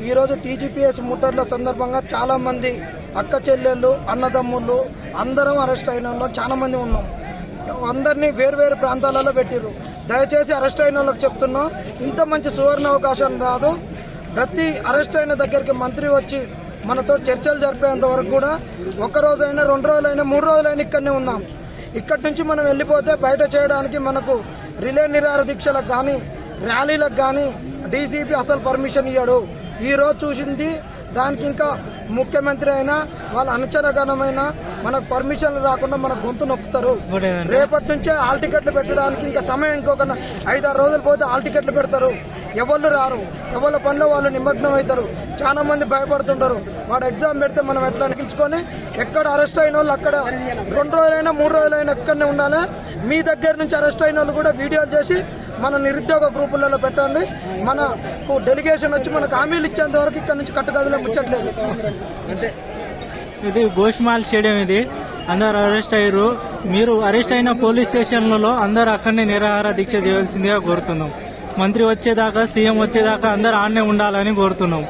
ఈరోజు టీజీపీఎస్ ముట్టర్ల సందర్భంగా చాలా మంది అక్క చెల్లెళ్ళు అన్నదమ్ముళ్ళు అందరం అరెస్ట్ అయిన వాళ్ళు చాలా మంది ఉన్నాం. అందరినీ వేరు ప్రాంతాలలో పెట్టిర్రు. దయచేసి అరెస్ట్ అయిన వాళ్ళకి చెప్తున్నాం, ఇంత మంచి సువర్ణ అవకాశం రాదు. ప్రతి అరెస్ట్ అయిన దగ్గరికి మంత్రి వచ్చి మనతో చర్చలు జరిపేంత వరకు కూడా 1 రోజైనా 2 రోజులైనా 3 రోజులైనా ఇక్కడనే ఉన్నాం. ఇక్కడి నుంచి మనం వెళ్ళిపోతే బయట చేయడానికి మనకు రిలే నిరాహార దీక్షలకు కానీ ర్యాలీలకు కానీ డీసీపీ అసలు పర్మిషన్ ఇవ్వడు. ఈరోజు చూసింది దానికి ఇంకా ముఖ్యమంత్రి అయినా వాళ్ళ అనుచరగణమైన మనకు పర్మిషన్లు రాకుండా మన గొంతు నొక్కుతారు. రేపటి నుంచే హాల్ టికెట్లు పెట్టడానికి ఇంకా సమయం ఇంకొక 5-6 రోజులు పోతే హాల్ టికెట్లు పెడతారు. ఎవరు రారు, ఎవరి పనిలో వాళ్ళు నిమగ్నం అవుతారు. చాలా మంది భయపడుతుంటారు. వాడు ఎగ్జామ్ పెడితే మనం ఎట్లా నిలిచుకొని ఎక్కడ అరెస్ట్ అయిన వాళ్ళు అక్కడ 2 రోజులైనా 3 రోజులైనా ఎక్కడనే ఉండాలి. మీ దగ్గర నుంచి అరెస్ట్ అయిన వాళ్ళు కూడా వీడియోలు చేసి మన నిరుద్యోగ గ్రూపులలో పెట్టండి. మనకు డెలిగేషన్ వచ్చి మనకు హామీలు ఇచ్చేంత వరకు ఇక్కడ నుంచి కట్టుగదిలో ముచ్చట్లేదు. ఇది గోష్మాల్ స్టేడియం. ఇది అందరు అరెస్ట్ అయ్యారు. మీరు అరెస్ట్ అయిన పోలీస్ స్టేషన్లలో అందరు అక్కడనే నిరాహార దీక్ష చేయాల్సిందిగా కోరుతున్నాం. మంత్రి వచ్చేదాకా, సీఎం వచ్చేదాకా అందరు ఆడనే ఉండాలని కోరుతున్నాం.